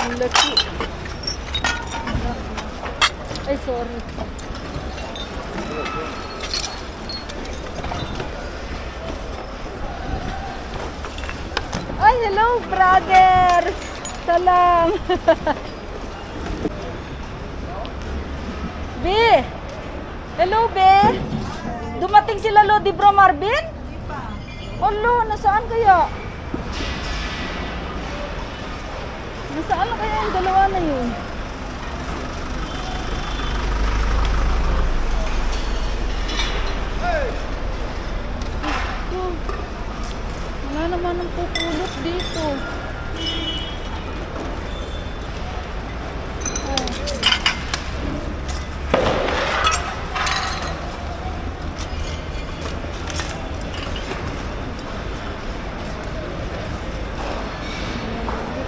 Ang laki. Ay, sorry. Ay, hello, brother! Salam! Be! Hello, Be! Dumating sila Lodi Bro Marvin? Hindi pa. Olo, nasaan kaya? Nasaan na kaya yung dalawa na yun? Dito. Wala naman ang pupulot dito. Oh.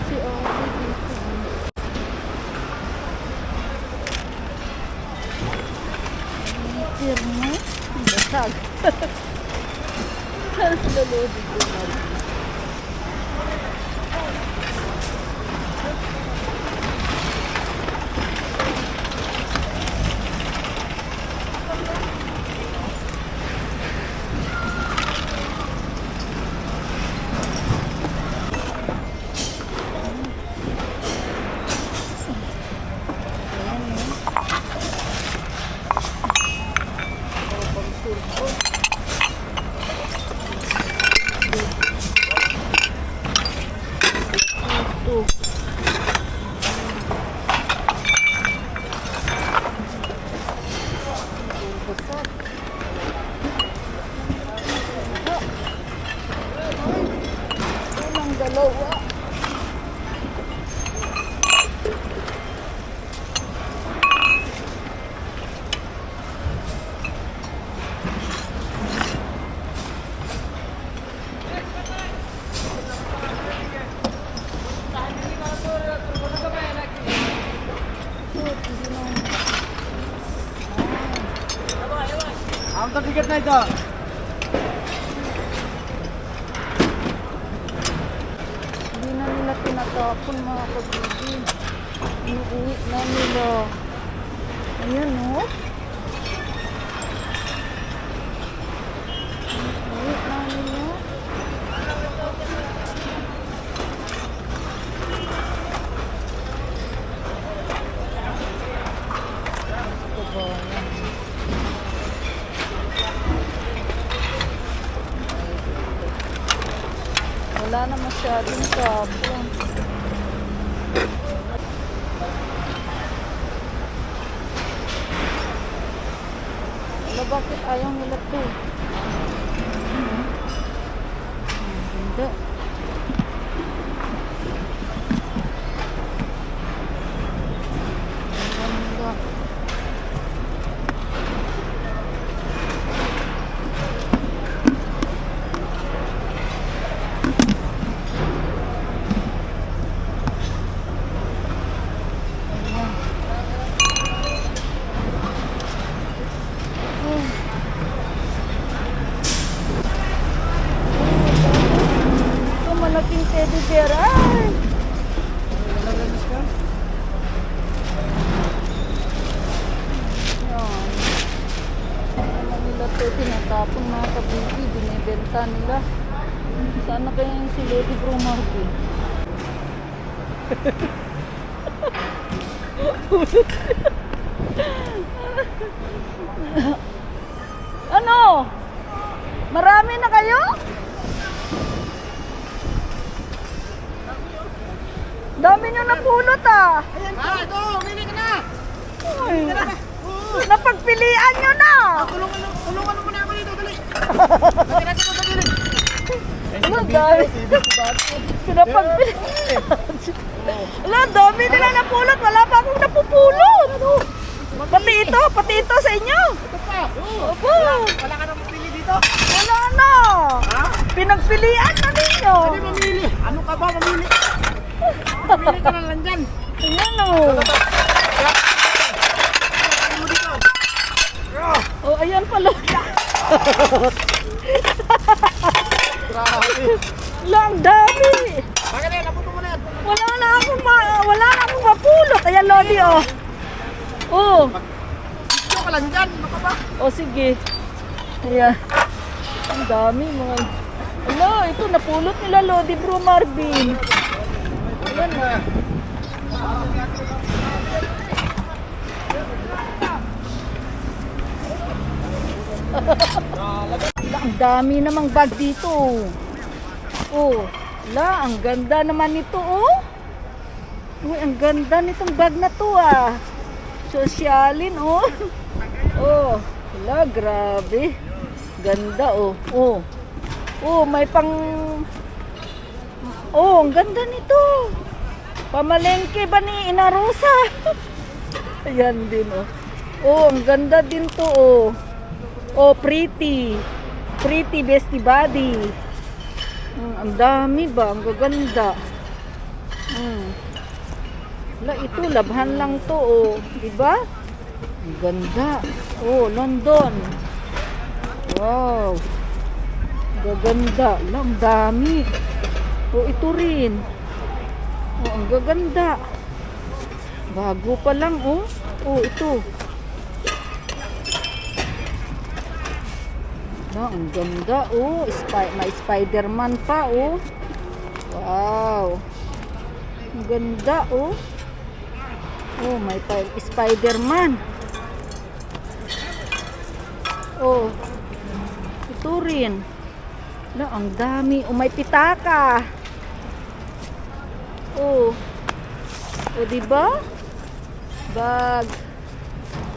Si Ate dito. Firmo. Basag. Saan sila Lodi ko na? Walang dalawa. Ang tabigat na ito. Hindi na nila tinatapon mga kabibig. Inuuwi na nila. Ayan o. Inuuwi na nila. Ito ba yan? Wala na masyadong sabon. Wala, bakit ayaw nila ito? Hindi. Ganda. Ito malaking teddy bear. Ay! Yan. Ano nila ito? Tinatapon mga kabibi. Binibenta nila. Saan na kaya yung si Lodi Bro Marvin? Ano? Marami na kayo? Dami nyo napulot ah. Ito, umili ka na. Ay, napagpilian nyo na. Tulungan mo na ako dito, dali. Dali natin ito, dali. Ano, dami. Pinapagpilian. Ala, dami nila napulot. Wala pa akong napupulot. Pati ito sa inyo. Ito pa. Opo. Wala ka na mapili dito. Wala na. Ha? Pinagpilian na ninyo. Hindi mamili. Ano ka ba mamili? Mamili ka na lang dyan. Ayan o. Ano dito? Oh, ayan pala. Grabe. Lang dami. Bakit yan? Napunto mo na yan. Wala na Lodi, oh. Oh. Gusto ka lang dyan. Ano ka ba? O sige. Ayan. Ang dami mga... Ala, ito napulot nila Lodi Bro Marvin. Ayan na. Ala, ang dami namang bag dito. Oh, ala, ang ganda naman nito, oh. Uy, ang ganda nitong bag na to, ah. Sosyalin, oh. Oh, wala, grabe. Ganda, oh. Oh. Oh, may pang... Oh, ang ganda nito. Pamalengke ba ni Inarosa? Ayan din, oh. Oh, ang ganda din to, oh. Oh, pretty. Pretty bestie body. Ang dami ba? Ang gaganda. Wala, ito, labhan lang to, oh. Diba? Ang ganda. Oh, London. Wow. Gaganda. Wala, ang dami. Oh, ito rin. Oh, ang gaganda. Bago pa lang, oh. Oh, ito. Wala, ang ganda, oh. May Spider-Man pa, oh. Wow. Ang ganda, oh. Oh, may Spider-Man. Oh. Ito rin. Wala, ang dami. Oh, may pitaka. Oh. Oh, diba? Bag.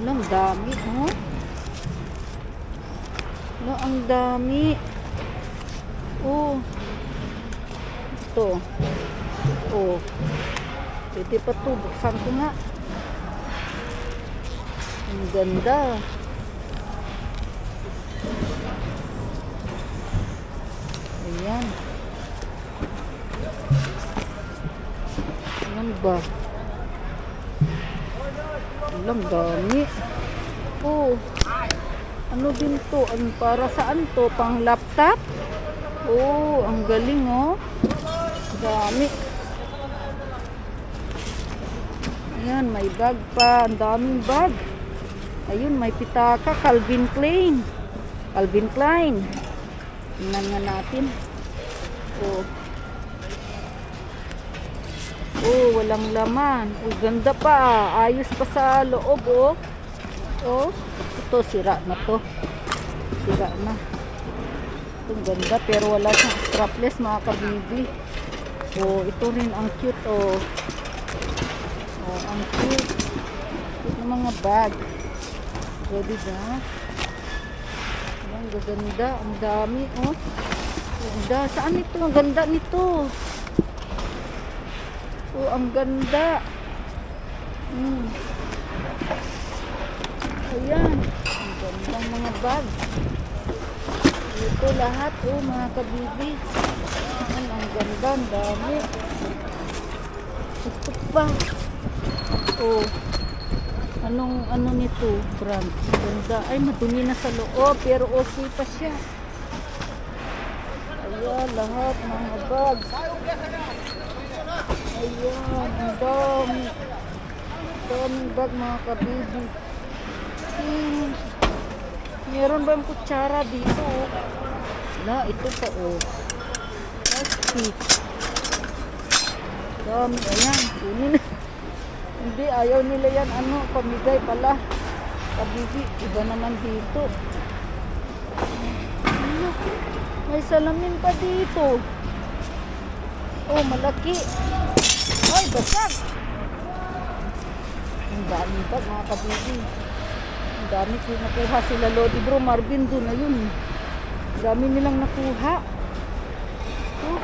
Wala, ang dami, oh. Wala, ang dami. Oh. Ito. Oh. Pwede pa ito. Buksan ko nga. Ang ganda. Ayan. Ayan ba? Alam, dami. Oh. Ano din to? Para saan to? Pang laptop? Oh, ang galing, oh. Dami. Ayan, may bag pa. Ang daming bag. Ayun, may pitaka. Calvin Klein. Calvin Klein. Tingnan nga natin. Oh. Oh, walang laman. Oh, ganda pa. Ayos pa sa loob, oh. Oh. Ito, sira na to. Sira na. Ito, ganda. Pero wala siyang strapless, mga kabibi. Oh, ito rin ang cute, oh. Oh, ang cute. Cute na mga bag. Ready ba? Ang gaganda. Ang dami, oh. Ganda. Saan ito? Ang ganda nito. Oh, ang ganda. Ayan. Ang gandang mga bag. Ito lahat, oh, mga kabibi. Ayan, ang ganda. Ang dami. Ito pa. Oh. Ano nito? Brand. Ang ganda. Ay, madumi na sa loob. Pero okay pa siya. Ayan, lahat mga bag. Ayan, ang dami. Daming bag, mga kabibi. Meron ba yung kutsara dito, oh? Wala, ito pa, oh. Plastic. Dami, ayan. Kunin. Hindi, ayaw nila yan. Ano, pamigay pala. Kabibi, iba naman dito. Ano, may salamin pa dito. Oh, malaki. Ay, basag. Ang dami pa, mga kabibi. Ang dami ko nakuha sila Lodi Bro Marvin doon. Ayun. Ang dami nilang nakuha. Oh.